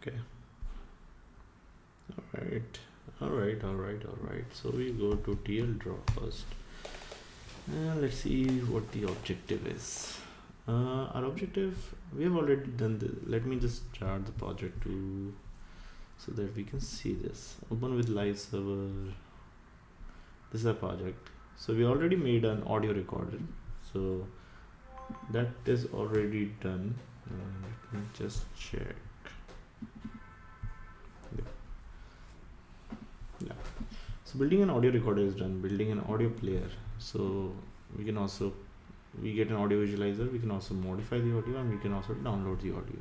Okay. All right. All right. So we go to TL draw first. Let's see what the objective is. Our objective, we have already done this. Let me just start the project so that we can see this. Open with live server. This is a project. So we already made an audio recorder. So that is already done. Let me just check. Yeah. So building an audio recorder is done. Building an audio player. So we get an audio visualizer. We can also modify the audio and we can also download the audio.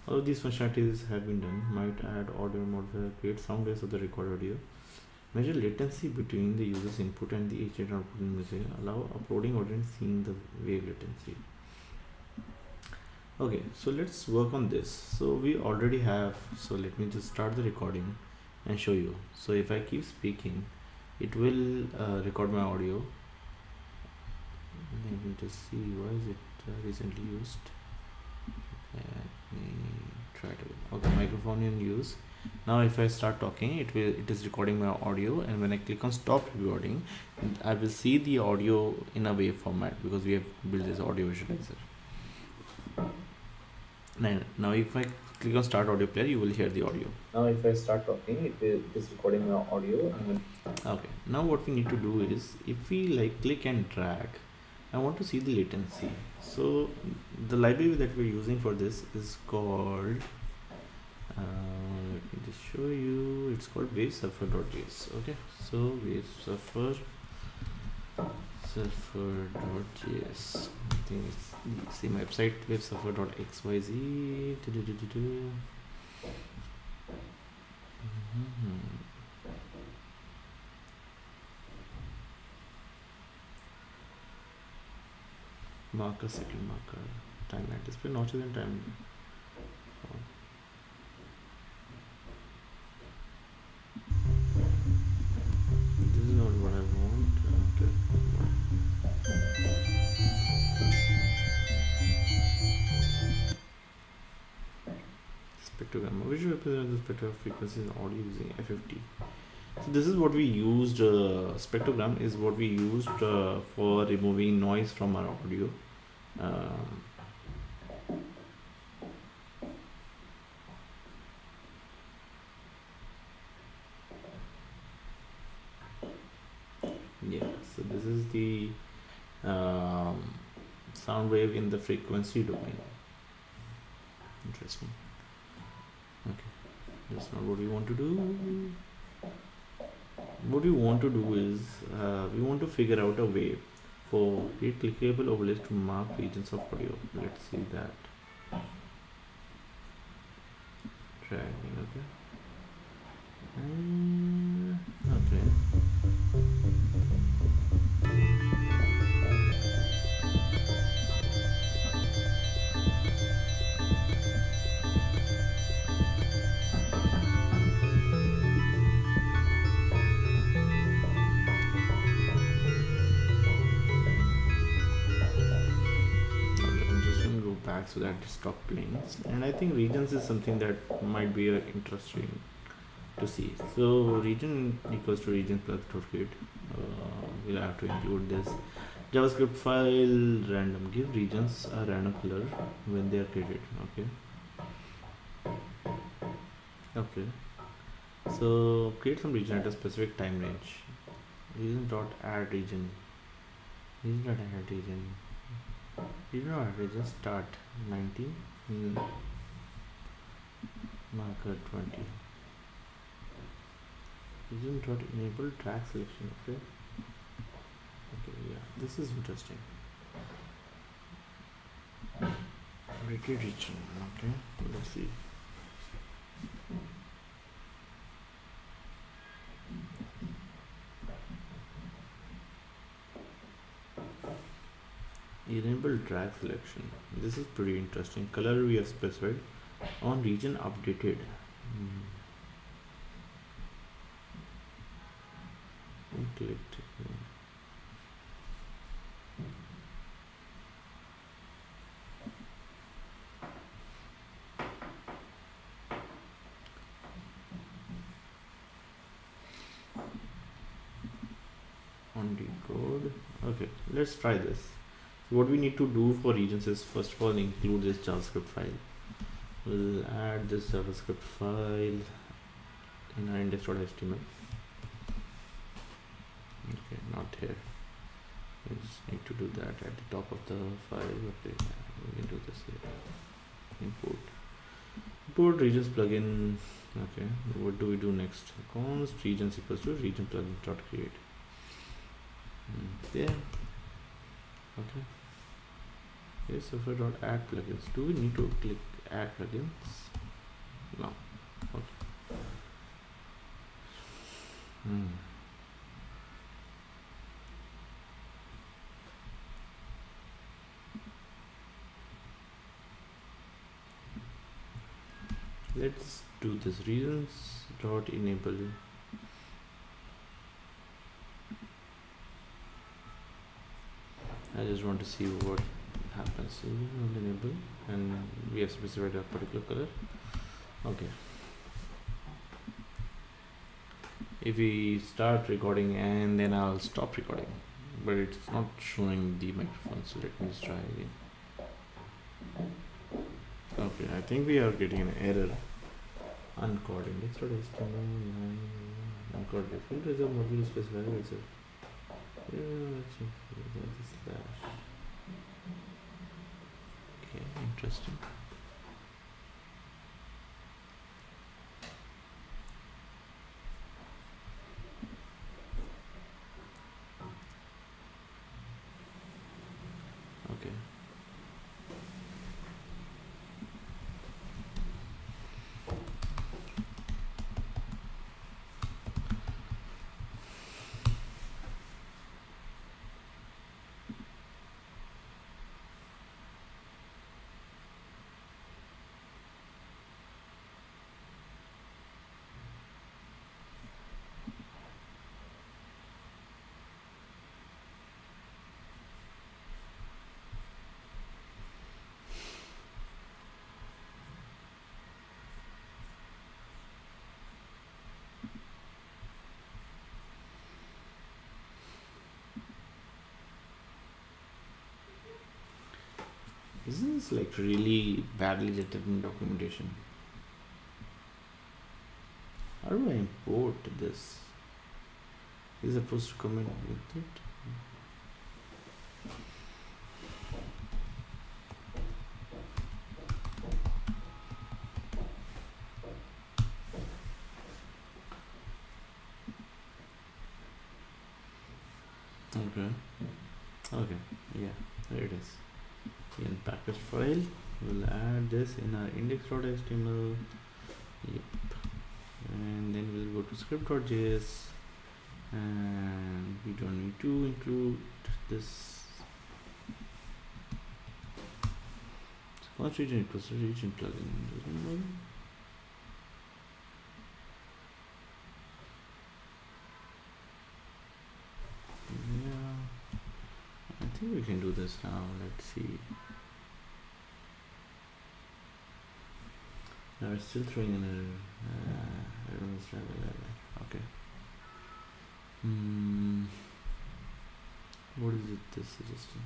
All of these functionalities have been done. Might add audio modifier, create sound waves of the record audio, measure latency between the user's input and the agent output in music, allow uploading audio and seeing the wave latency. Okay, so let's work on this. So we already have, so let me just start the recording and show you. So if I keep speaking, it will record my audio. Let me just see, why is it recently used? Let me try to, okay, microphone in use. Now if I start talking, it is recording my audio, and when I click on stop recording, I will see the audio in a wave format because we have built this audio visualizer. Now if I click on start audio player, you will hear the audio. Now if I start talking, it is recording my audio. Okay, now what we need to do is, if we like click and drag, I want to see the latency. So the library that we're using for this is called, let me just show you, it's called wavesuffer.js. okay, so wavesuffer.js. I think it's the same website, wavesuffer.xyz. Marker, second marker, timeline display, notches and time. This is not what I want. Okay. Spectrogram, which represents the spectrum of frequencies in audio using FFT. So this is what we used. Spectrogram is what we used for removing noise from our audio. Yeah, so this is the sound wave in the frequency domain. Interesting. Okay, that's not what we want to do. What we want to do is we want to figure out a way for create clickable overlays to mark regions of audio. Let's see that. Dragging, okay. Okay. Back so that it stop playing, and I think regions is something that might be interesting to see. So region equals to region plus .grid. We'll have to include this JavaScript file random, give regions a random color when they are created. Okay, so create some region at a specific time range. Region dot add region. Region dot add region. Just start 19, marker 20. Region dot enable track selection. Okay, yeah, this is interesting. Rated region. Okay, let's see. Enable track selection. This is pretty interesting. Color we have specified on region updated. Clicked. Okay, let's try this. So what we need to do for regions is first of all include this JavaScript file. We'll add this JavaScript file in our index.html. Okay, not here. We just need to do that at the top of the file. Okay, yeah, we can do this here. Import regions plugin. Okay, what do we do next? Const regions equals to region plugin dot create. There. Okay. Yes, so for dot add plugins. Do we need to click add plugins? No. Okay. Let's do this regions dot enable. I just want to see what happens. Enable, and we have specified a particular color. Okay. If we start recording and then I'll stop recording, but it's not showing the microphone, so let me just try again. Okay, I think we are getting an error. Uncoded index.html uncoded filter is a module specified itself. Slash. Okay, interesting. Okay. Isn't this like really badly written documentation? How do I import this? Is it supposed to come in with it? Okay. Okay. Yeah, there it is. In package file, we'll add this in our index.html. Yep. And then we'll go to script.js, and we don't need to include this. Const region equals to region plugin. Yeah, I think we can do this now. Let's see. No, it's still throwing an error. I don't understand that. Okay. What is it this suggesting?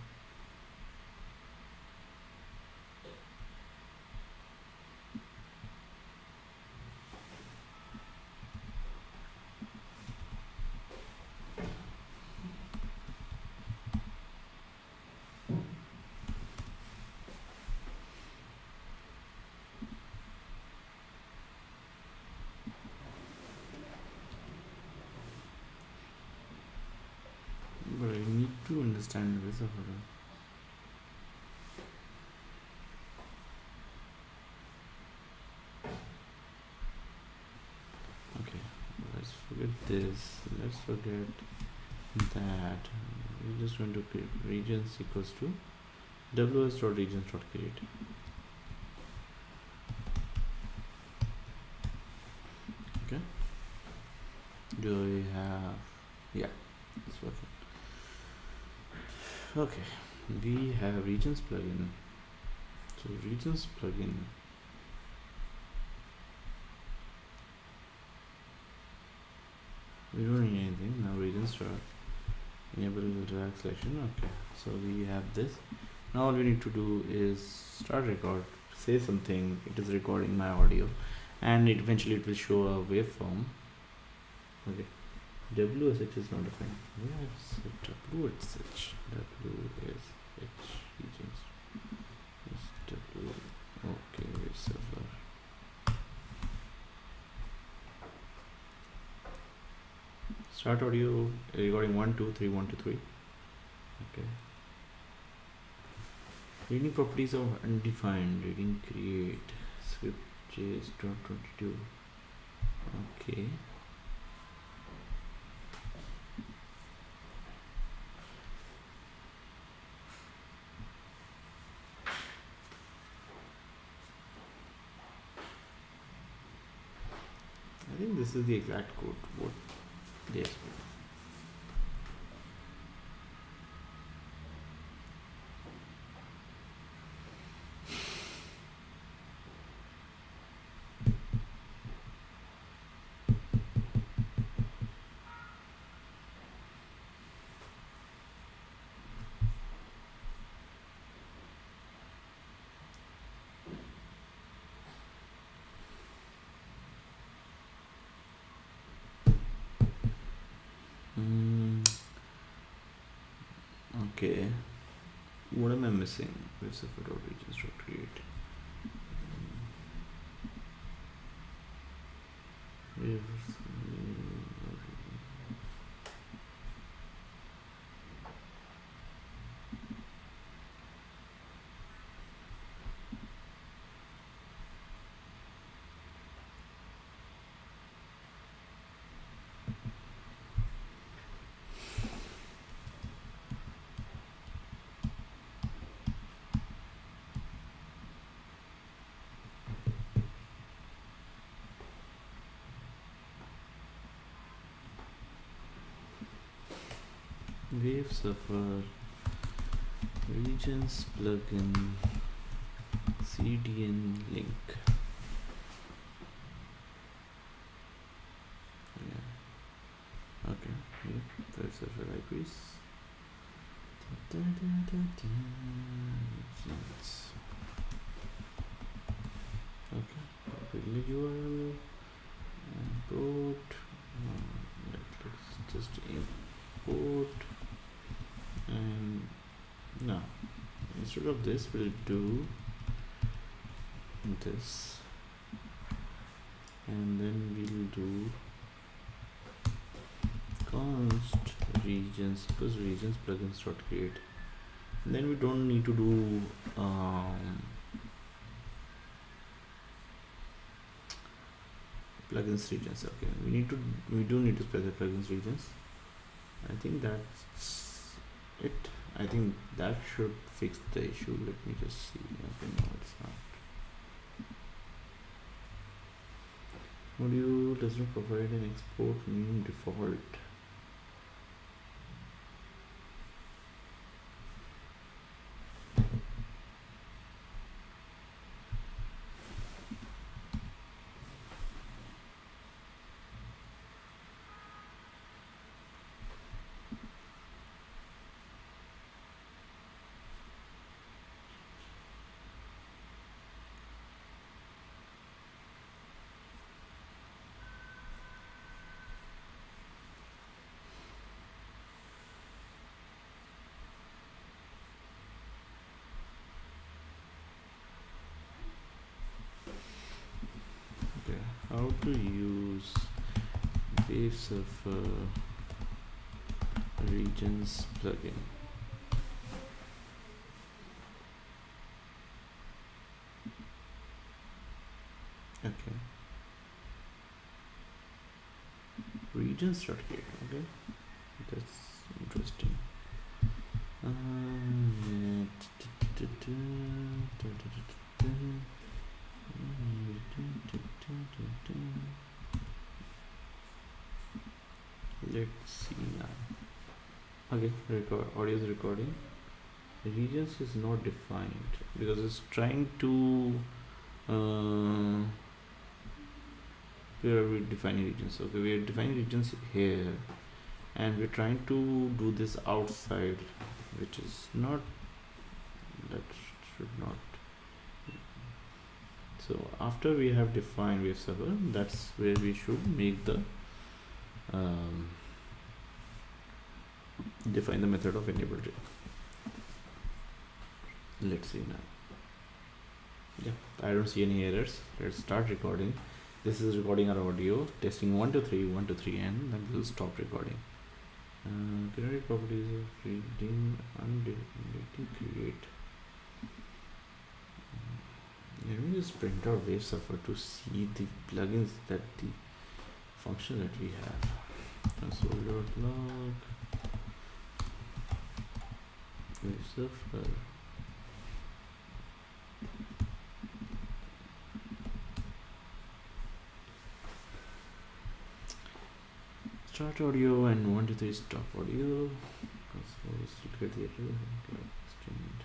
But I need to understand this of it. Okay, let's forget this. Let's forget that. We're just going to create regions equals to ws.regions.create. Okay. Do we have? Yeah, it's working. Okay, we have regions plugin. So regions plugin. We don't need anything now. Regions start enable drag selection. Okay, so we have this. Now all we need to do is start record, say something, it is recording my audio, and eventually it will show a waveform. Okay, WSH is not defined. Where is it? WSH. WSH regions. W. Okay, wait, server. Start audio recording 1 2 3 1 2 3. Okay. Reading properties of undefined. Reading create script js.22. Okay. I think this is the exact code. What they expect. Okay. What am I missing? Where's the photo regions to create? Wave Surfer regions plugin CDN link. Yeah. Okay. Yep. Wave Surfer libraries. Regions. Okay. Copy the URL. Import. Let's just import. And now instead of this we'll do this, and then we'll do const regions plus regions plugins dot create, and then we don't need to do plugins regions. Okay, we do need to specify plugins regions. I think that's it. I think that should fix the issue. Let me just see. Okay, no, it's not. Module does not provide an export new default. How to use Wave Surfer regions plugin. Okay. Regions start here. Okay, that's interesting. Let's see now. Okay, audio is recording. Regions is not defined because it's trying to where are we defining regions? Okay, we are defining regions here, and we're trying to do this outside, which is not, that should not. So after we have defined wave server, that's where we should make the define the method of enable ray. Let's see now. Yeah, I don't see any errors. Let's start recording. This is recording our audio, testing 1 2 3 1 2 3, and then we'll stop recording. Generic properties of reading, undeleting, create. Let me just print out wave server to see the plugins that the function that we have. Console.log wave server. Start audio and 1 2 3 stop audio. Console is still get the error. Extend.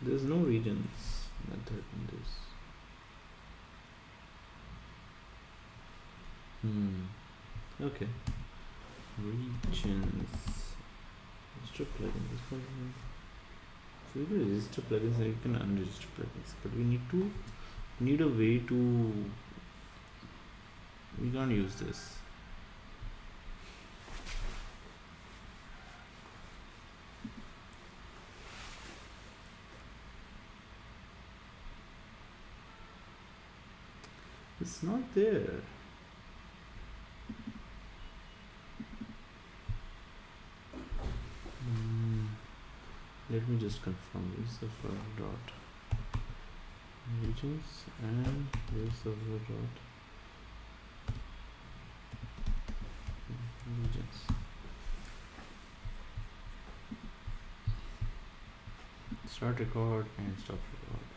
There's no regions method in this. Okay. Regions. Register plugins. This one. So you can register plugins and you can unregister plugins, but we need a way to. We can't use this. It's not there. Let me just confirm this server dot regions and this server dot regions. Start record and stop record.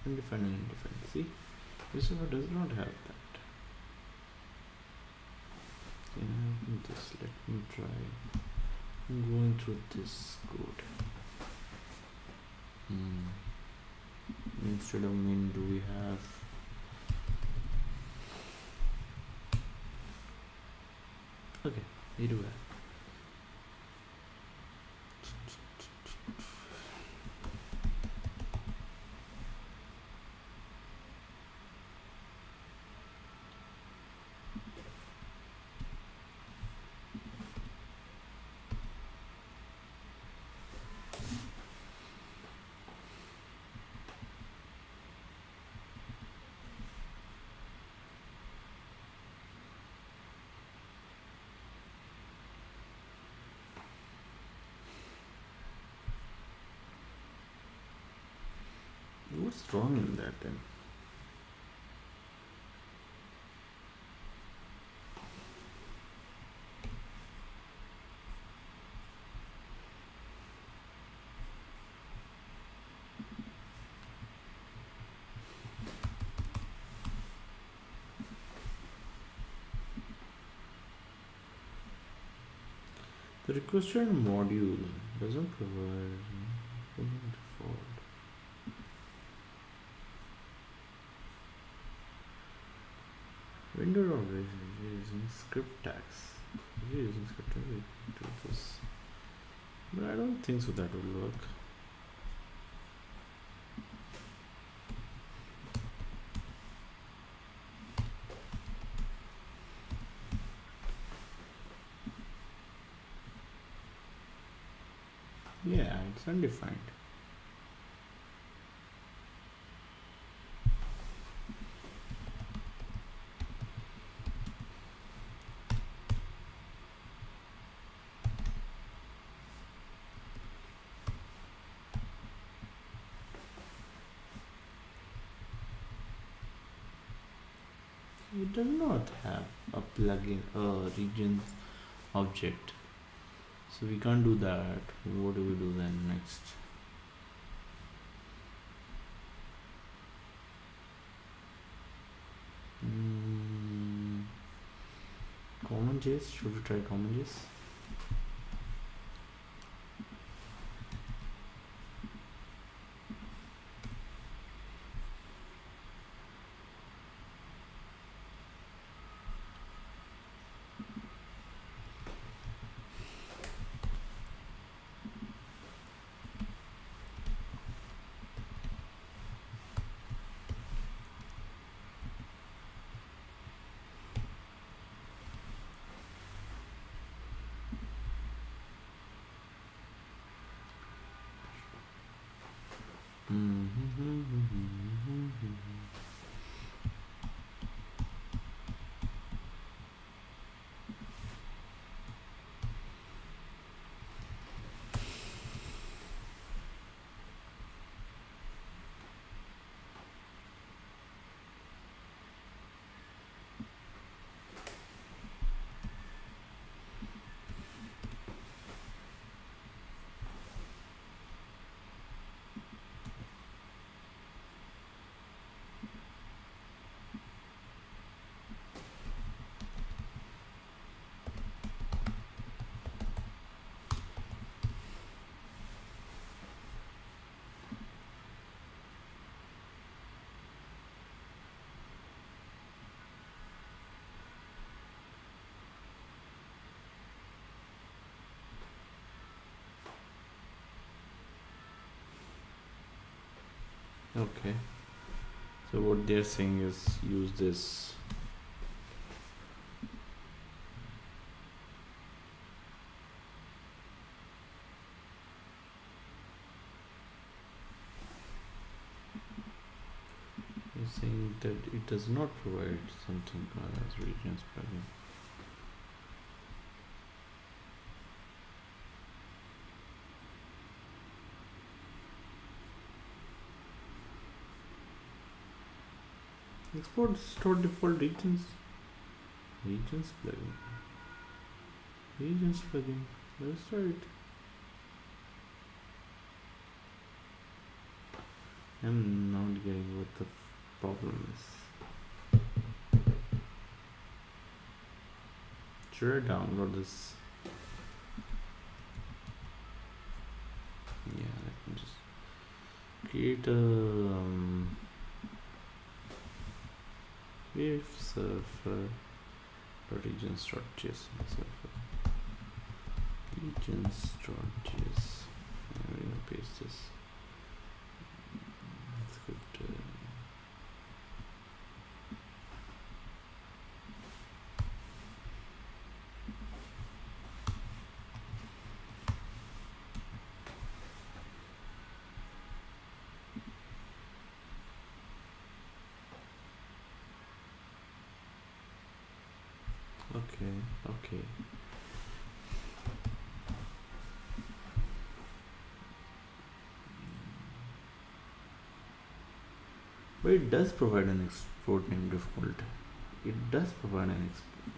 Undefined and undefined. See? This server does not have that. Just let me try. I'm going through this code. Instead of min, do we have okay, we do have. What's wrong in that then? The requested module doesn't provide default. Window operation using script tags. We're using script tags, we do this. But I don't think so that will work. Yeah, it's undefined. It does not have a plugin, a regions object. So we can't do that. What do we do then next? Mm, CommonJS. Should we try CommonJS? Okay. So what they're saying is use this. They're saying that it does not provide something called as regions plugin. Export store default regions. Regions plugin. Regions plugin. That's right. I'm not getting what the problem is. Should I download this? Yeah, let me just create a if server regions.json server regions.js. I'm gonna paste this. It's good. Okay. But it does provide an export name default. It does provide an export.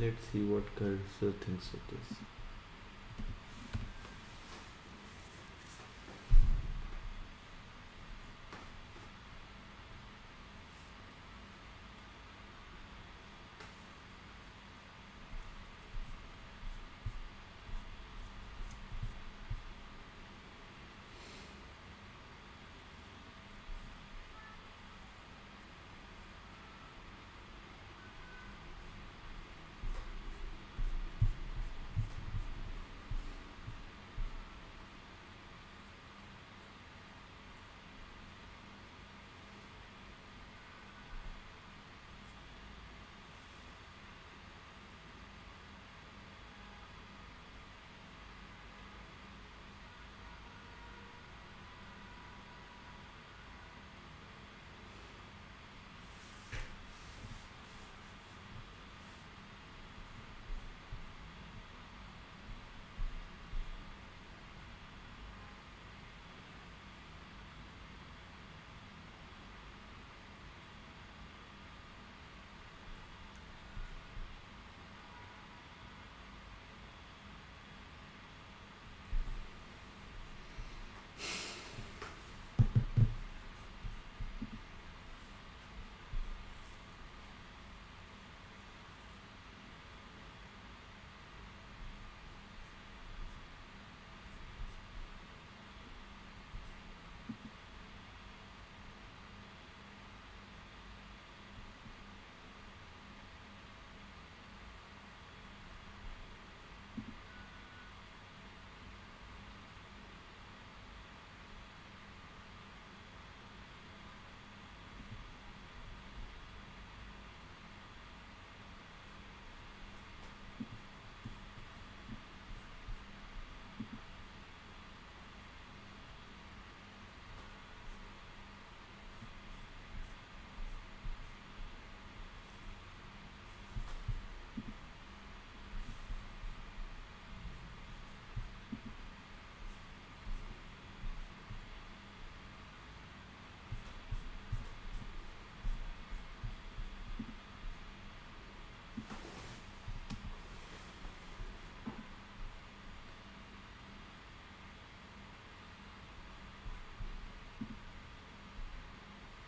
Let's see what cursor thinks of this.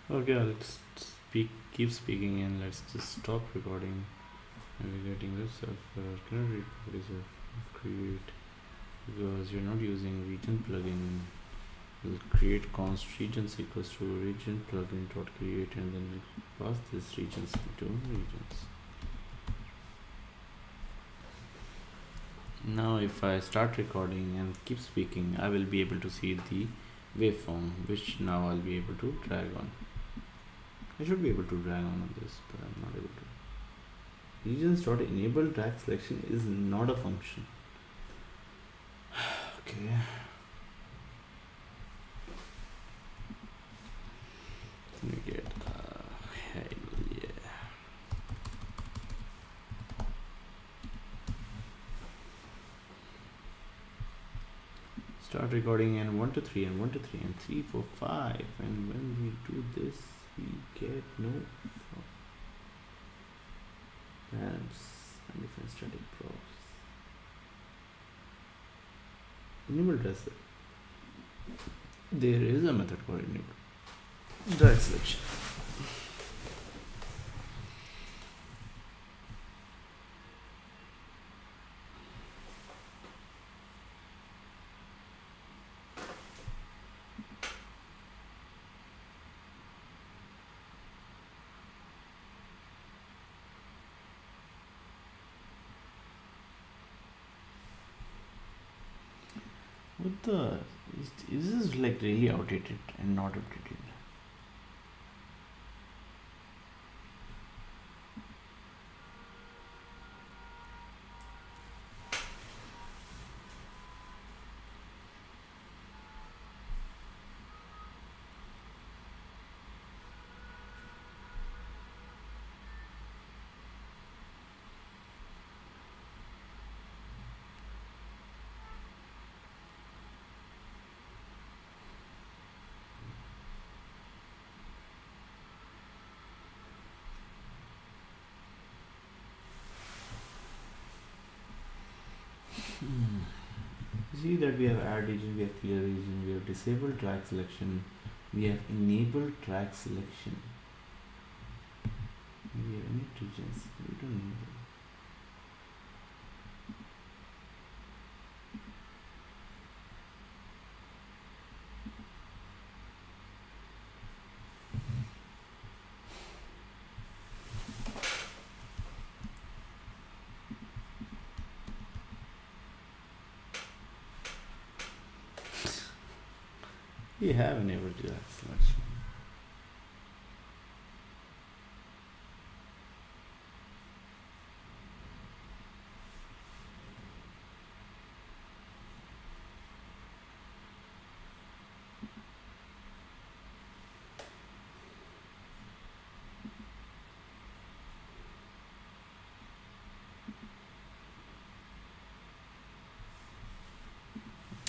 Okay, let's keep speaking, and let's just stop recording. Navigating this software cannot read properties of create because you're not using region plugin. We'll create const regions equals to region plugin dot create, and then we'll pass this regions into regions. Now if I start recording and keep speaking, I will be able to see the waveform, which now I'll be able to drag on. I should be able to drag on this, but I'm not able to. Regions.enable drag selection is not a function. Okay. Let me get hell yeah. Start recording and 1 to 3 and 1 to 3 and 3 4 5, and when we do this we get no params and different static props. Enable drag selection. There is a method called enable drag selection. What the is this like really outdated and not updated? See that we have add region, we have clear region, we have disabled drag selection, we have enabled drag selection. We have any regions, we don't need them. We have enabled drag selection.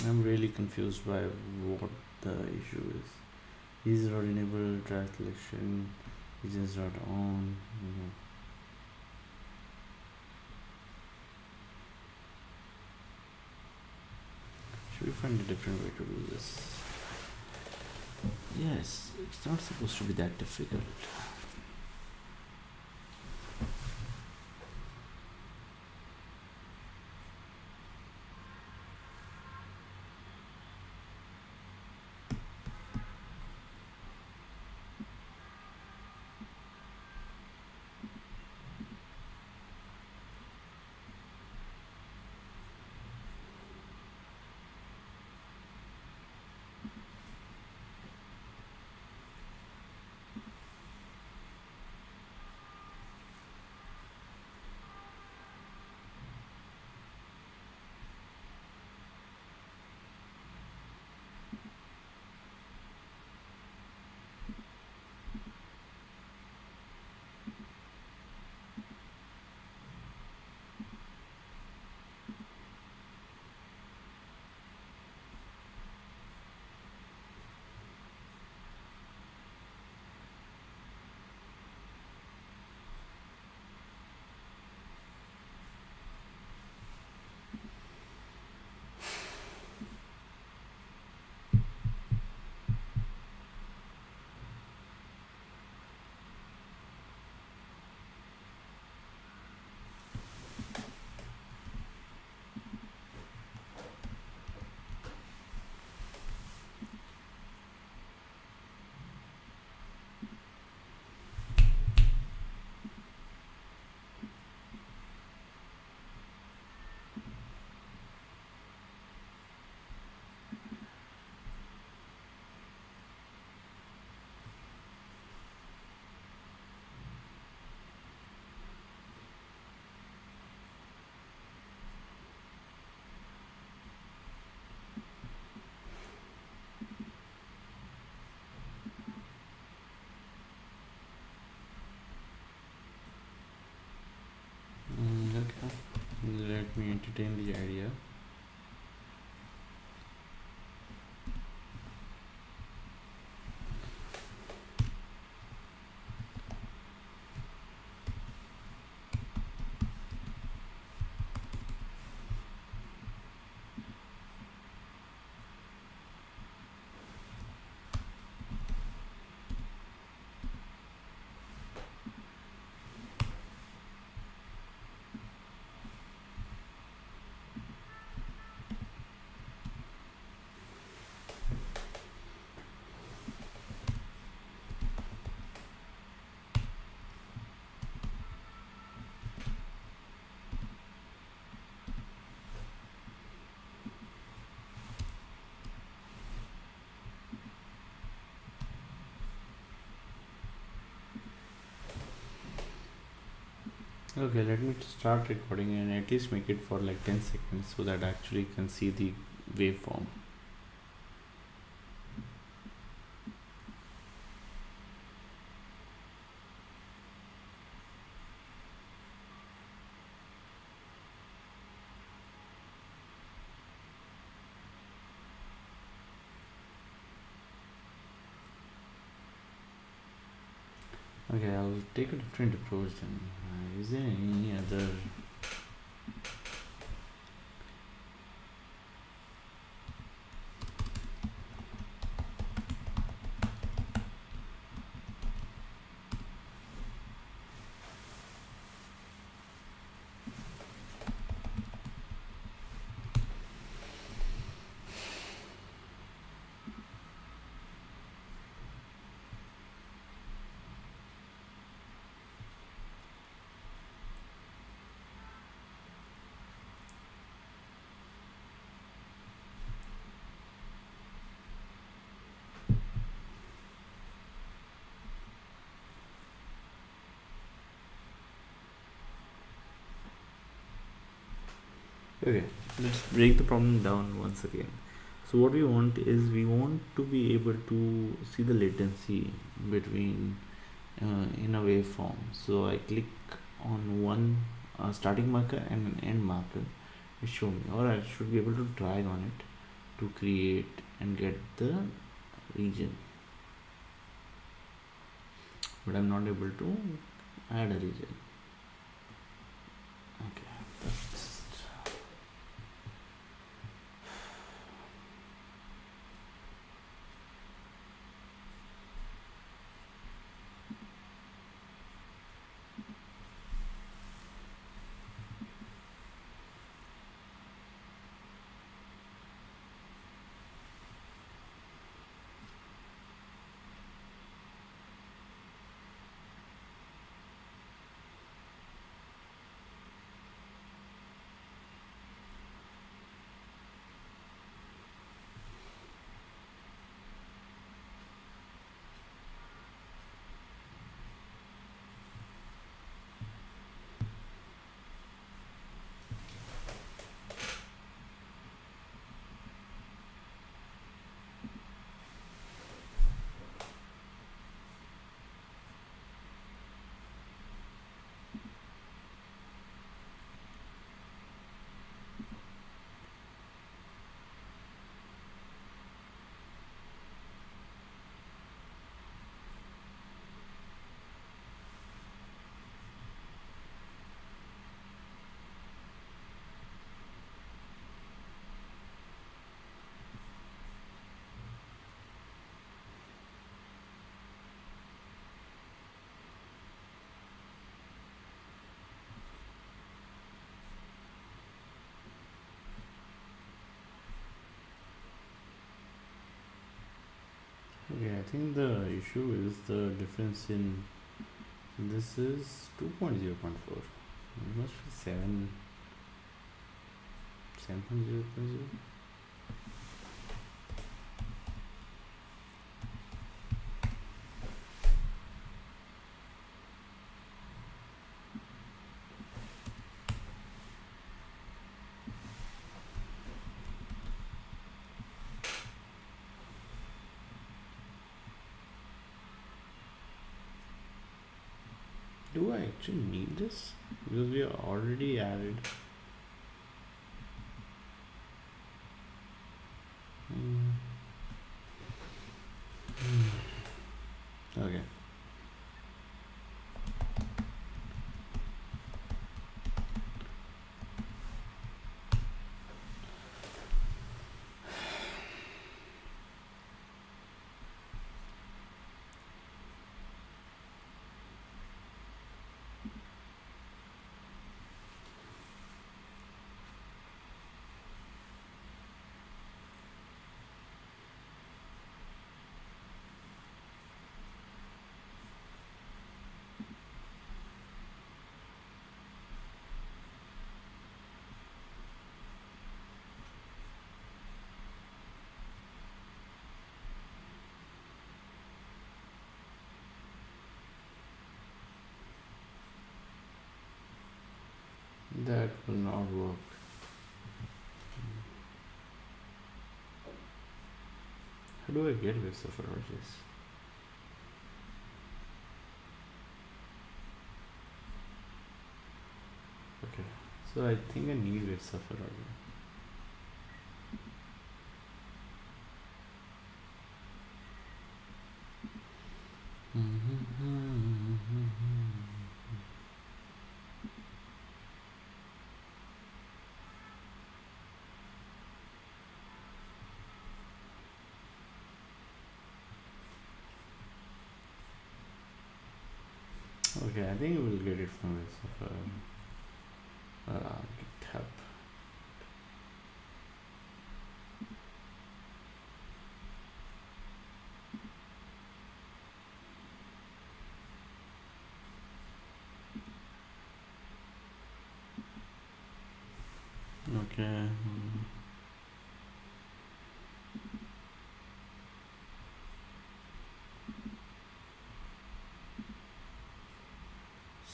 I'm really confused by what the issue is. These are not enabled drag selection, regions not on. Should we find a different way to do this? Yes, it's not supposed to be that difficult. retain the idea. Okay, let me start recording and at least make it for like 10 seconds so that I actually can see the waveform. Okay, I'll take a different approach then. Is there any other? Okay, let's break the problem down once again. So what we want is we want to be able to see the latency between in a waveform. So I click on one starting marker and an end marker. It show me, or I should be able to drag on it to create and get the region. But I'm not able to add a region. Okay, that's okay. I think the issue is the difference in this is 2.0.4. It must be 7.0.0. Do I actually need this? Because we are already added That will not work. How do I get waves of Rogers? Okay, so I think I need waves of Rogers. Okay, I think we'll get it from waves of GitHub. Okay.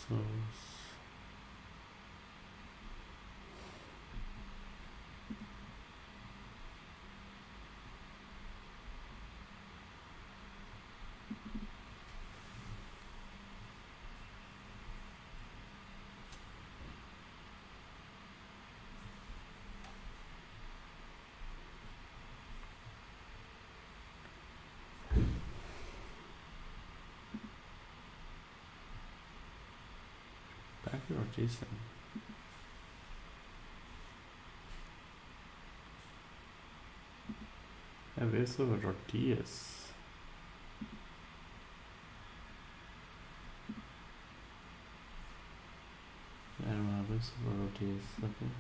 So Packer or JSON? Yeah, waves of .ts. I don't know waves of .ts. Okay.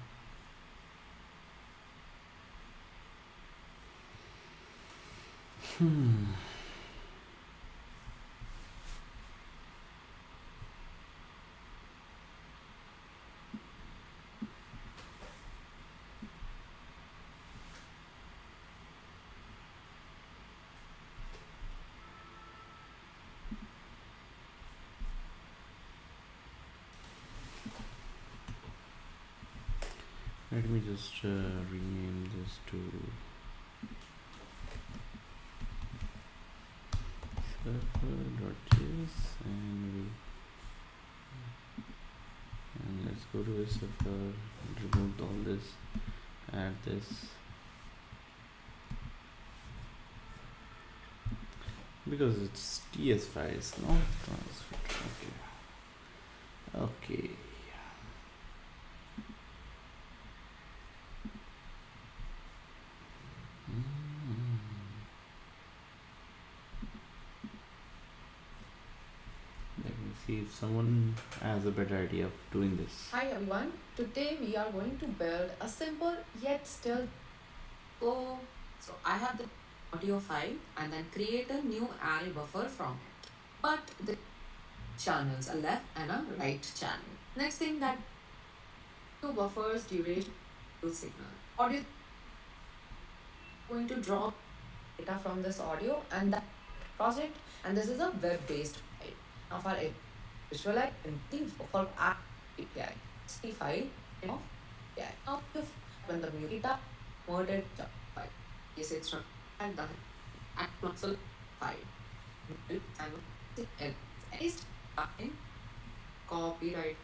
Let me just rename this to surfer.js and let's go to surfer, remove all this, add this because it's TS files, not transfer. Okay. Let me see if someone has a better idea of doing this. Hi everyone, today we are going to build a simple yet still so I have the audio file and then create a new array buffer from it. But the channels, a left and a right channel. Next thing that two buffers duration to signal. Audio going to draw data from this audio and that project, and this is a web-based file. Now for it visualize in things for API. C file of API. Now if when the music data murdered file is extra and the actual file and at least in copyright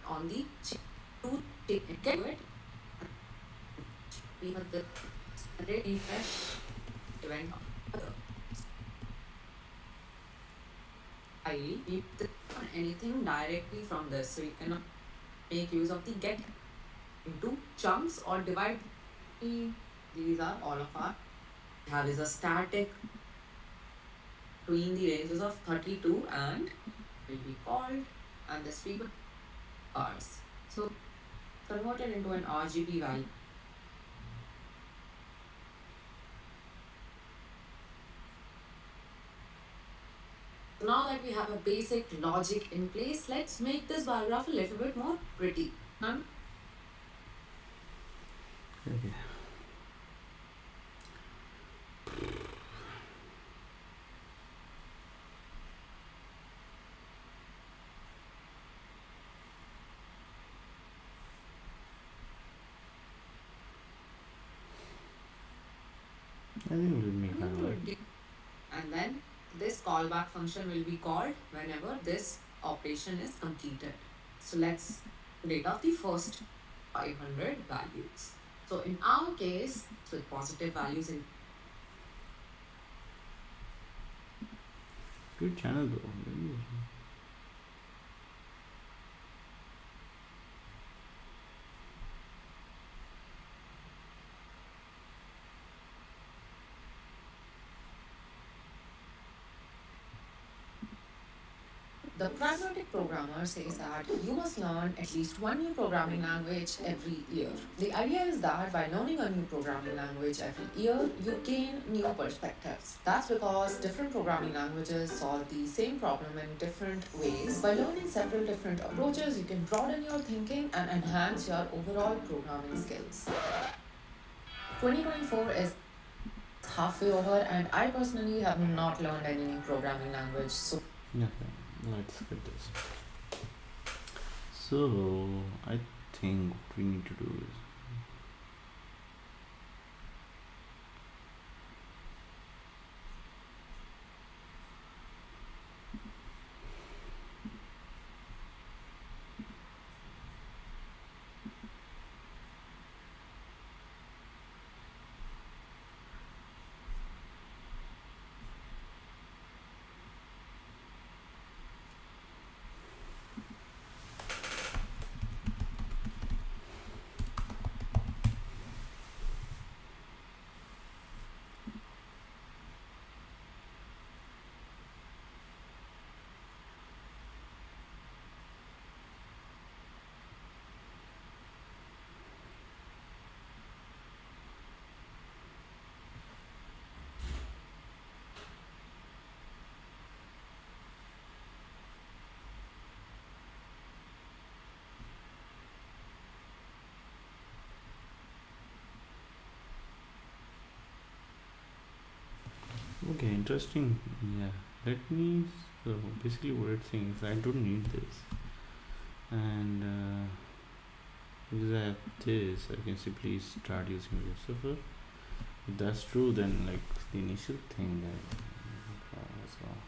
on the chip to take it. We have the refresh event. I need anything directly from this, so you cannot make use of the get into chunks or divide. These are all of our have is a static between the ranges of 32 and will be called and this will be bars. So converted into an RGB value. Now that we have a basic logic in place, let's make this bar graph a little bit more pretty. Okay. I think we'll make I'm that going to work. and then this callback function will be called whenever this operation is completed. So let's rate off the first 500 values. So in our case, with positive values in Good channel though. Very the pragmatic programmer says that you must learn at least one new programming language every year. The idea is that by learning a new programming language every year, you gain new perspectives. That's because different programming languages solve the same problem in different ways. By learning several different approaches, you can broaden your thinking and enhance your overall programming skills. 2024 is halfway over, and I personally have not learned any new programming language. So yeah, let's get this. So I think what we need to do is okay, interesting. Yeah, let me. So basically, what it's saying is I don't need this, and because I have this, I can simply start using Lucifer. If that's true, then like the initial thing that as well.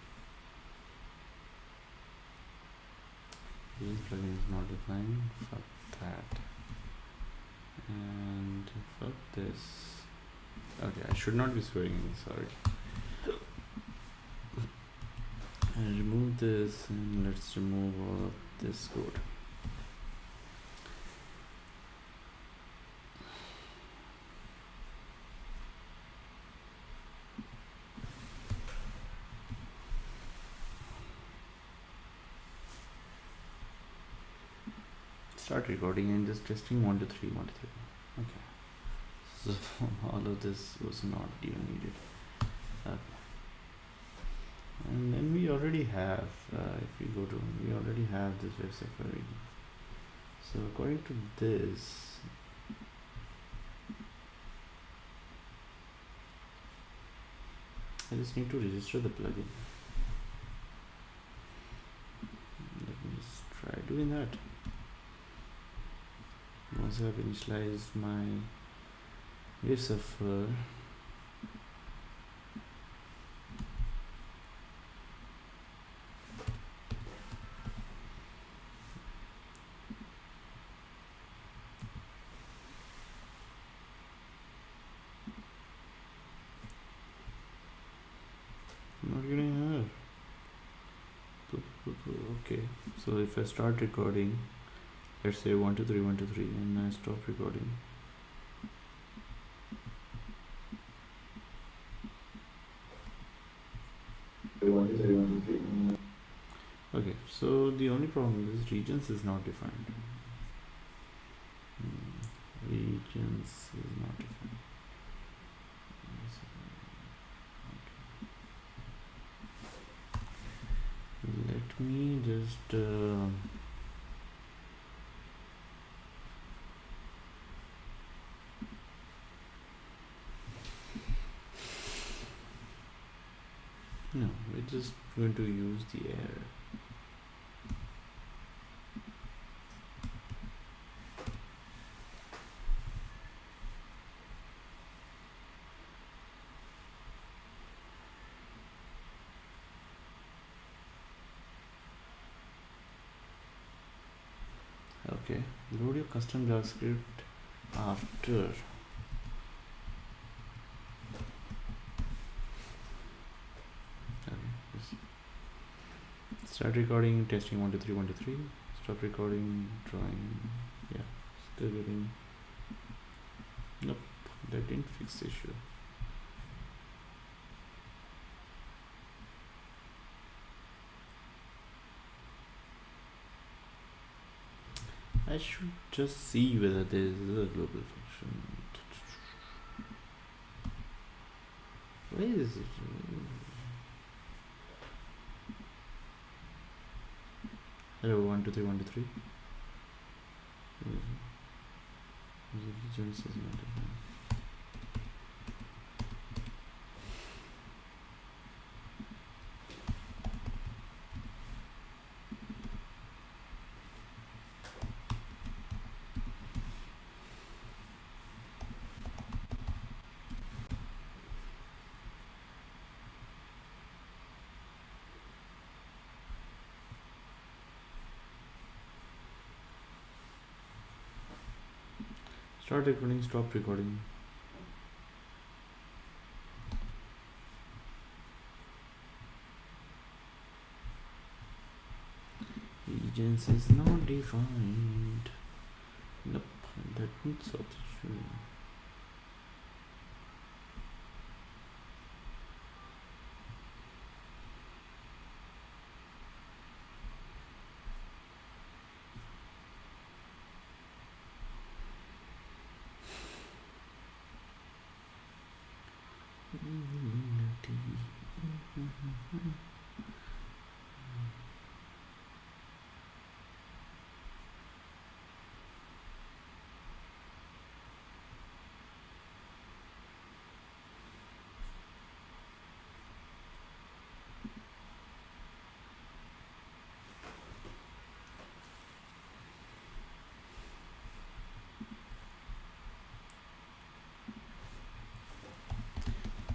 This plugin is not defined. Fuck that. And fuck this. Okay, I should not be swearing. Sorry. And remove this, and let's remove all of this code. Start recording and just testing 1 to 3, 1 to 3. Okay. So all of this was not even needed. Okay. And then we already have, if we go to, we already have this web Safari. So according to this, I just need to register the plugin. Let me just try doing that. Once I've initialized my WaveSurfer, I'm not getting error. Okay, so if I start recording, let's say 1 2 3 1 2 3, and I stop recording. Okay, so the only problem is regions is not defined. Regions is not defined. Let me just no, we're just going to use the error. Okay, load your custom JavaScript after. Okay, start recording, testing 1 2 3 1 2 3. Stop recording, drawing. Yeah, still getting. Nope, that didn't fix the issue. I should just see whether there is a global function. Where is it? Hello, 1 2 3 1 2 3. Regions is not defined. Start recording, stop recording. Regions is not defined. Nope, that means not true.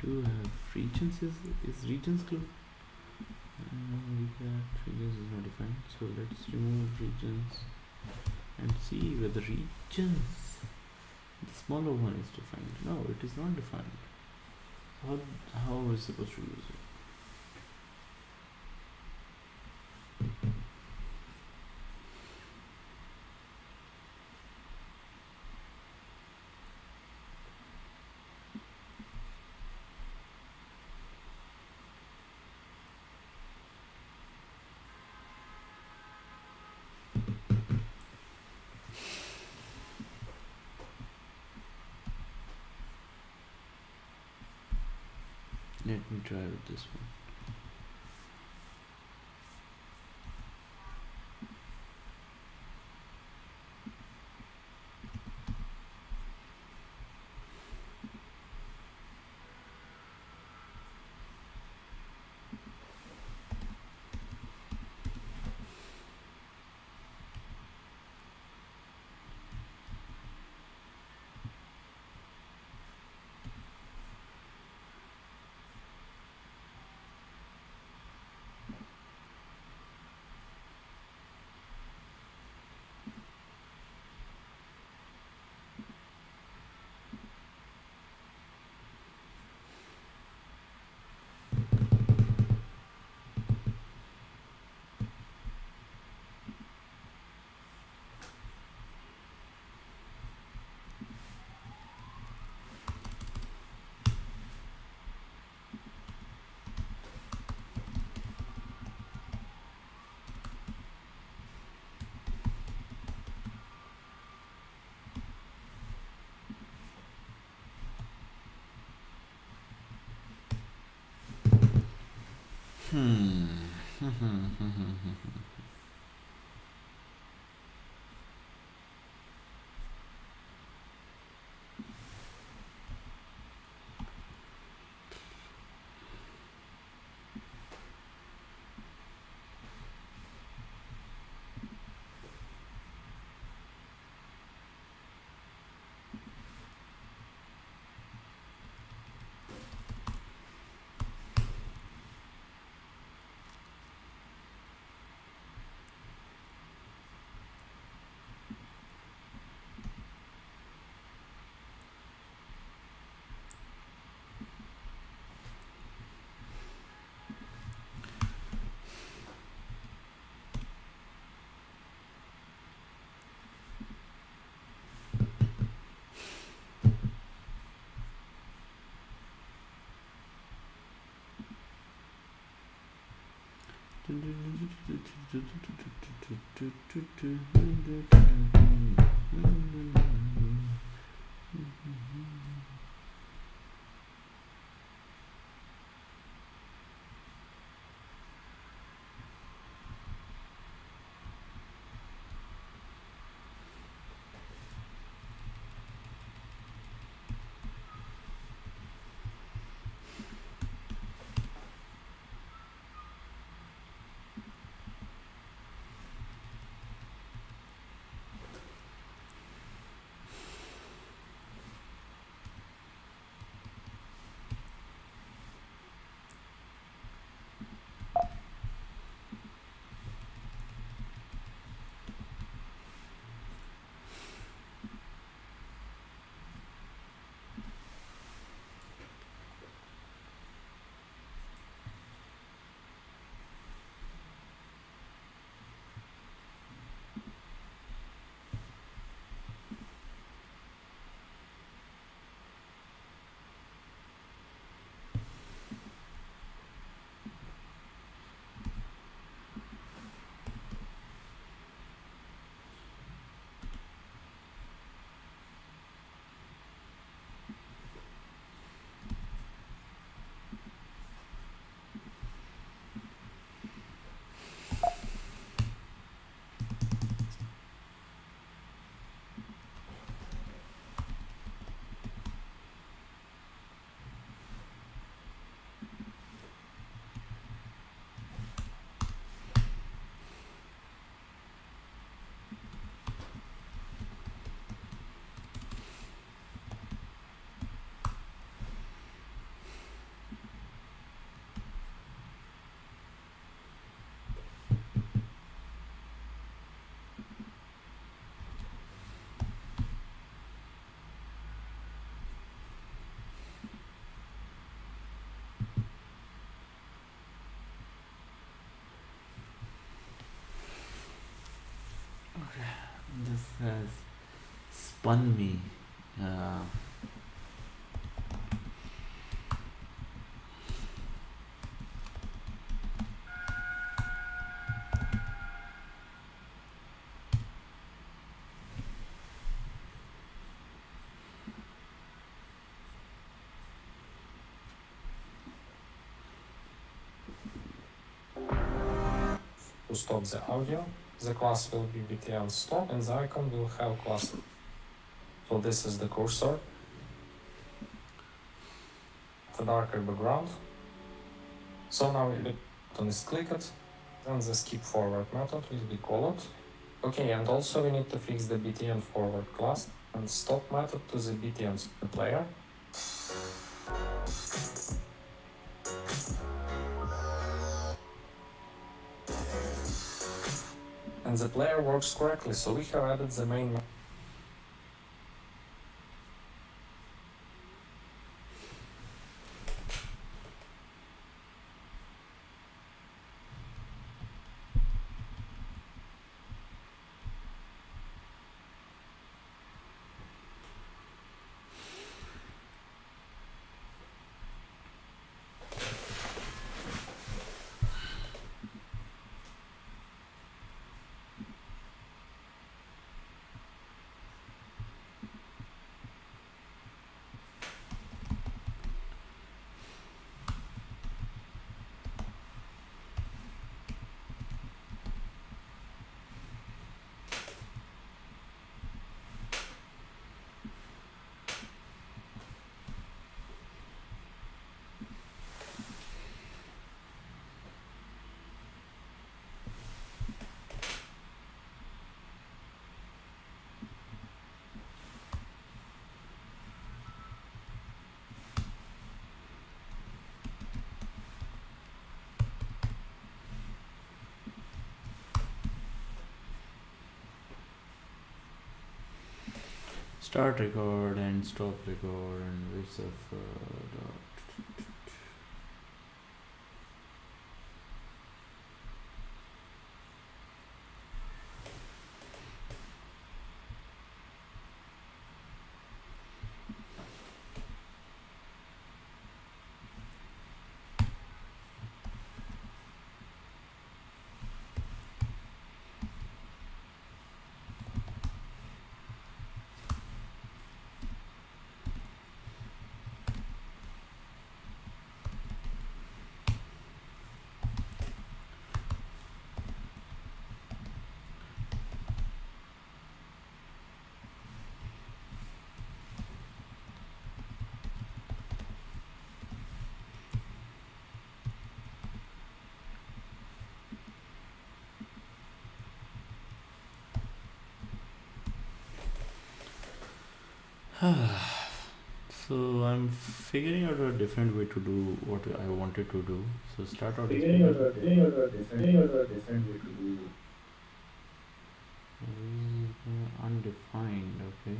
Do have regions is regions glue? We got regions is not defined, so let's remove regions and see whether regions, the smaller one, is defined. No, it is not defined. How are we supposed to use it? Let me try with this one. This has spun me. Uh, To stop the audio, the class will be btn stop and the icon will have class. So this is the cursor, the darker background. So now the button is clicked, then the skip forward method will be called. Okay, and also we need to fix the btn forward class and stop method to the btn player. And the player works correctly, so we have added the main method. Start record and stop record and waves of So I'm figuring out a different way to do what I wanted to do. So start out Different way to do. undefined. Okay.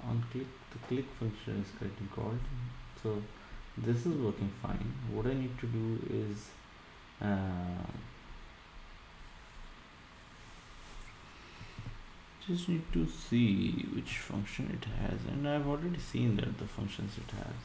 On click the click function is getting called. So this is working fine. What I need to do is just need to see which function it has, and I've already seen that the functions it has.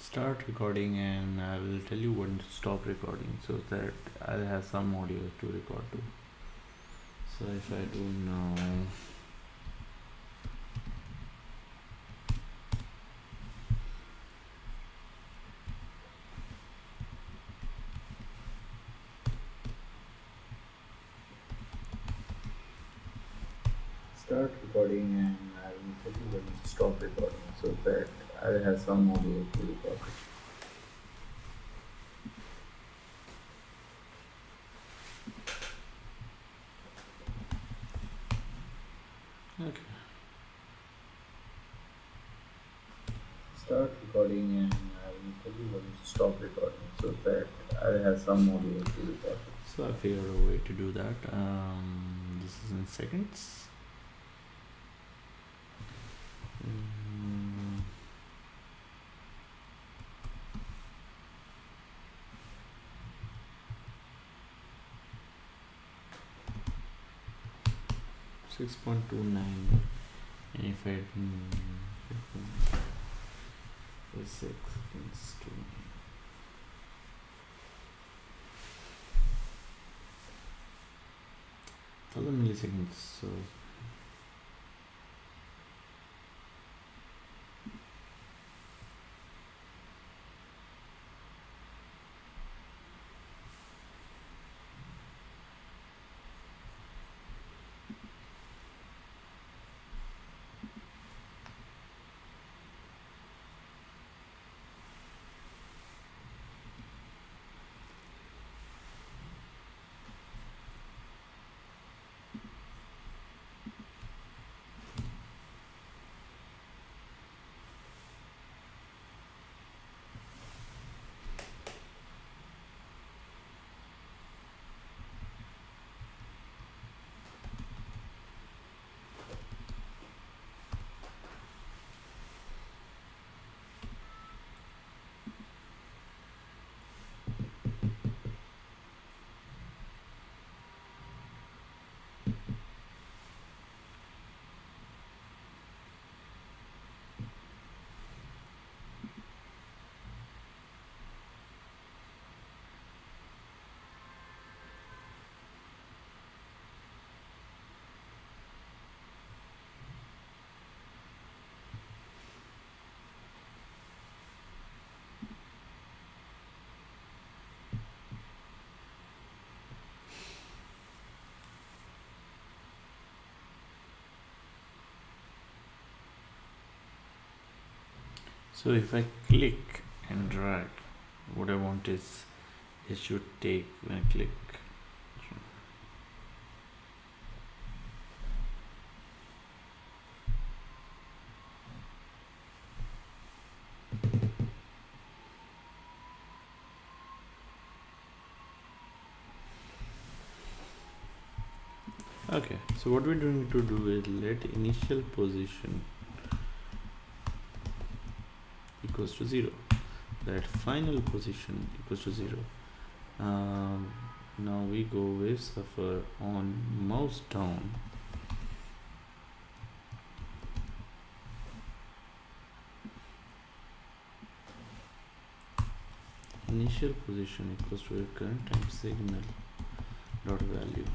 Start recording, and I will tell you when to stop recording so that I'll have some audio to record to. So if I do now, 'Cause so I figured a way to do that. This is in seconds. 6.29, and if I for 6 seconds to 1000 milliseconds. So So if I click and drag, what I want is it should take when I click. Okay, so what we're going to do is let initial position equals to 0, let final position equals to 0. Now we go wave surfer on mouse down. Initial position equals to a current time signal dot value.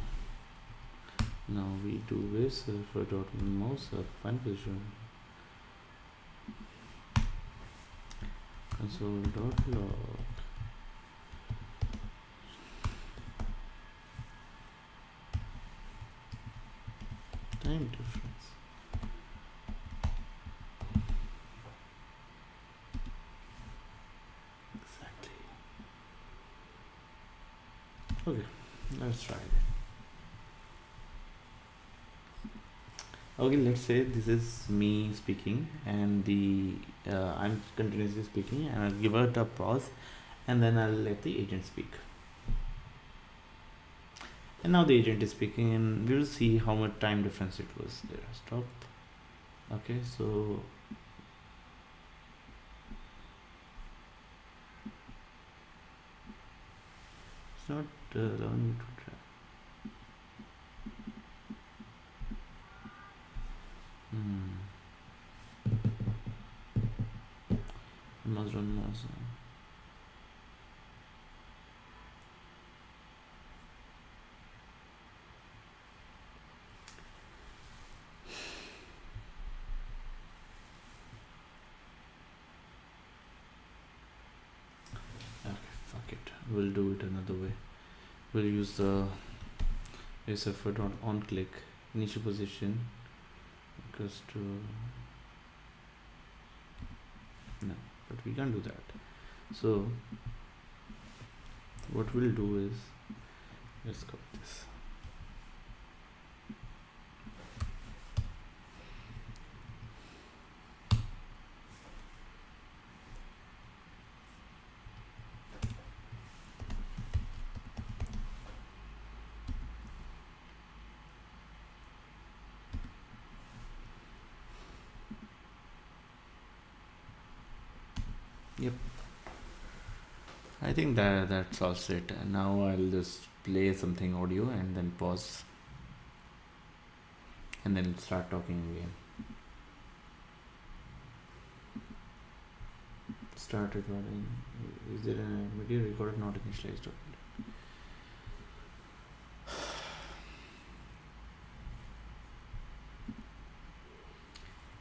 Now we do wave surfer dot mouse up final position console dot log time difference. Exactly. Okay, let's try it. Okay, let's say this is me speaking and the I'm continuously speaking, and I'll give it a pause and then I'll let the agent speak. And now the agent is speaking and we will see how much time difference it was there. Stop. Okay, so it's not allowing me to try. Must run mouse. Okay, fuck it. We'll do it another way. We'll use the SF dot on click initial position equals to no, but we can't do that. So what we'll do is let's copy this. Yep. I think that solves it. And now I'll just play something audio and then pause and then start talking again. Start recording. Is there a video recorded not initialized?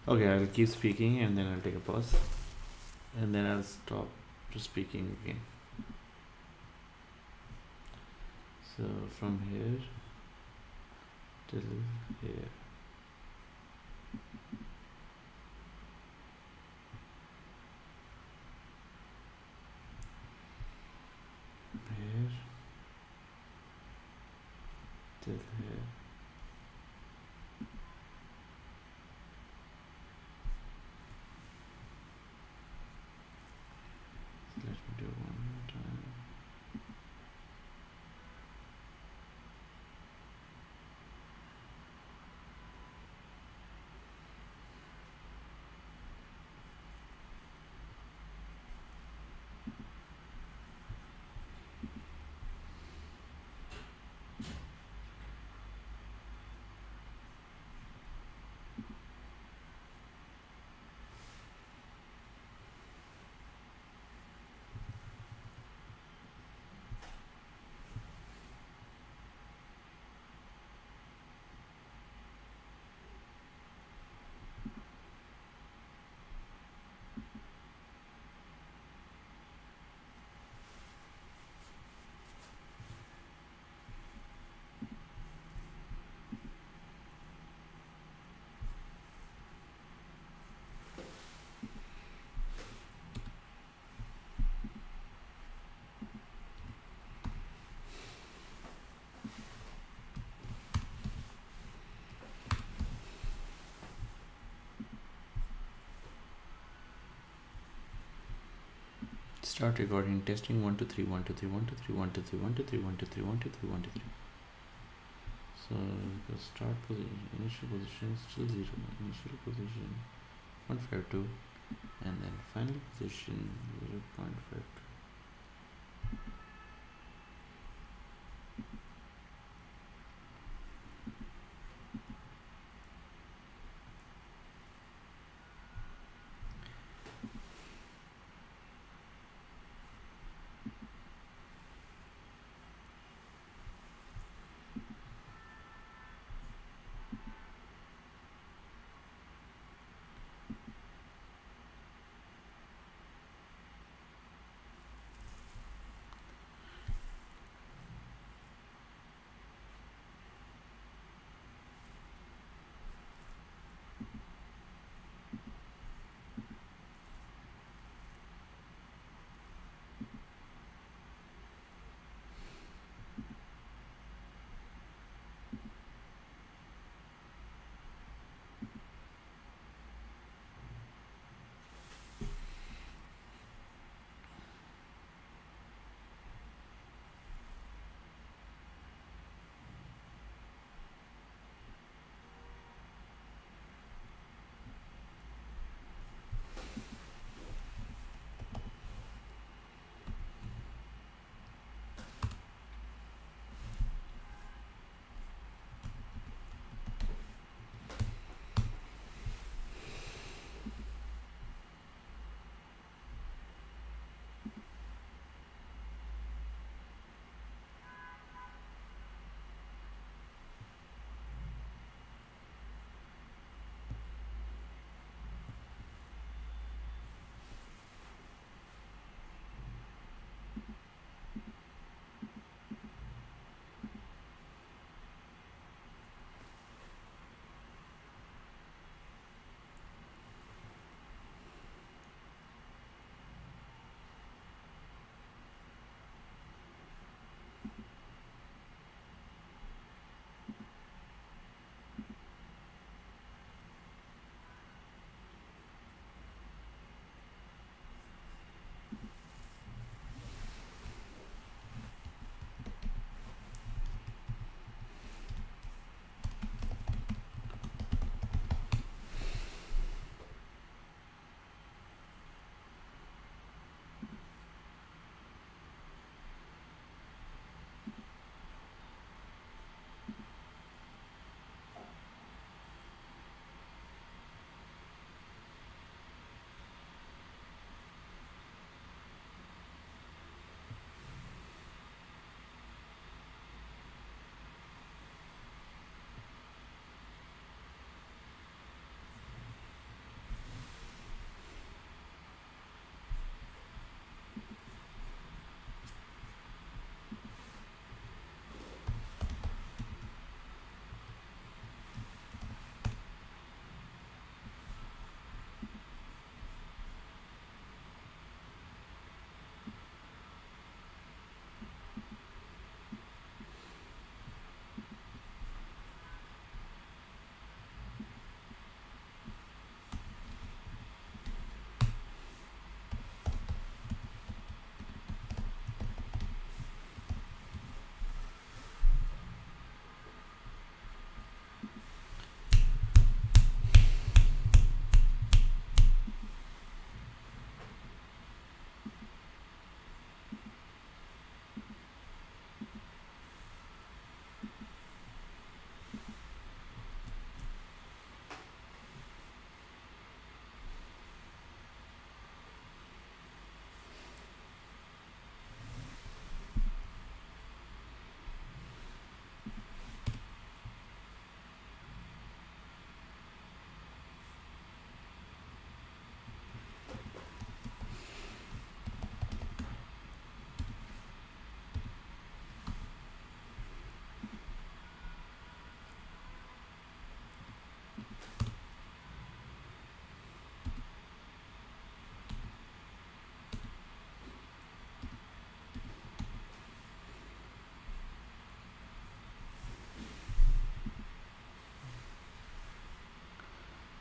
Okay, I'll keep speaking and then I'll take a pause and then I'll stop to speaking again. So from here till here. Here till here. Let me do one more time. Start recording. Testing 1 2 3 1 2 3 1 2 3 1 2 3 1 2 3 1 2 3 1 2 3 1 2 3. So the start position, initial position still 0. Initial position 152, and then final position 0.52.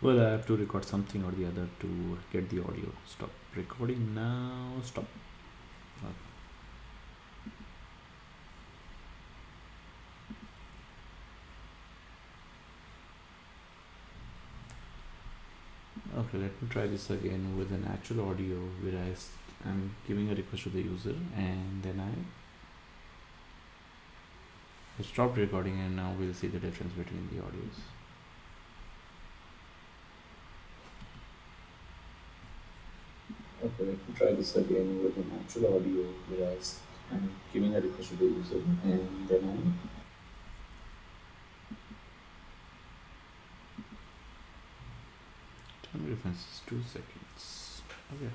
Well, I have to record something or the other to get the audio. Stop recording now. Stop. Okay, let me try this again with an actual audio where I'm giving a request to the user, and then I stopped recording, and now we'll see the difference between the audios. Okay, let me try this again with an actual audio where I'm giving a request to the user, and then time difference is 2 seconds. Okay.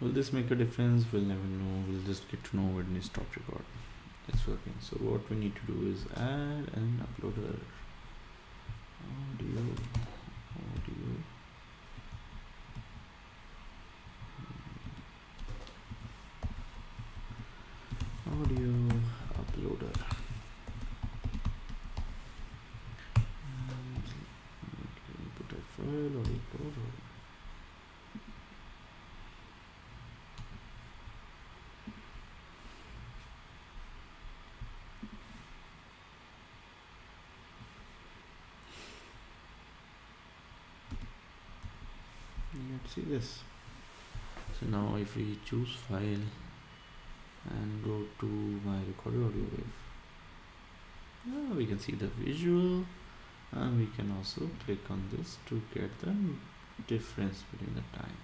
Will this make a difference? We'll never know. We'll just get to know when we stop recording. It's working. So what we need to do is add an uploader. Audio. Audio uploader. And input a file or upload. Let's see this. So now if we choose file and go to my recorded audio wave, we can see the visual, and we can also click on this to get the difference between the time.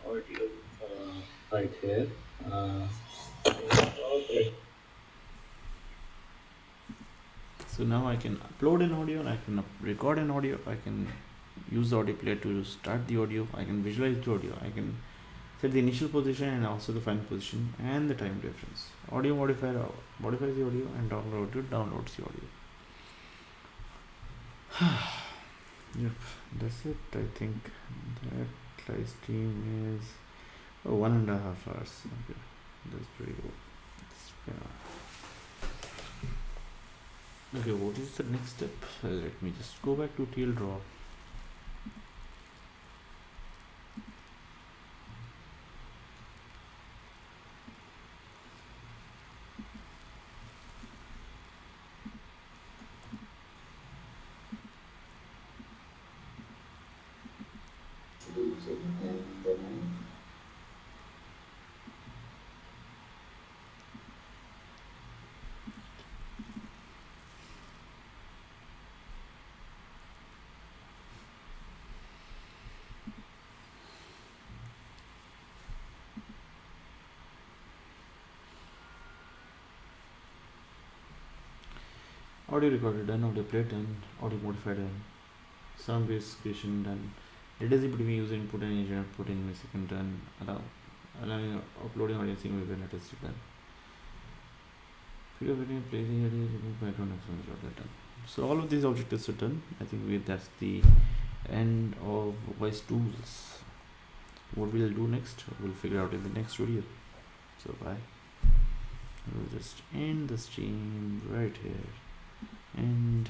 Audio right here. Okay. So now I can upload an audio, and I can record an audio, I can use the audio player to start the audio, I can visualize the audio, I can set the initial position and also the final position and the time difference. Audio modifier modifies the audio, and downloads the audio. Yep, that's it. I think that live stream is 1.5 hours. Okay, that's pretty good. Okay, what is the next step? Let me just go back to TL Draw. Audio recorder done, audio play done, audio modifier done, sound based creation done, latency between user input and agent output in millisecond done, allowing uploading audio single event latest done. Video video placing audio, remove background and all that done. So all of these objectives are done. I think that's the end of voice tools. What we'll do next, we'll figure out in the next video. So bye. We'll just end the stream right here, and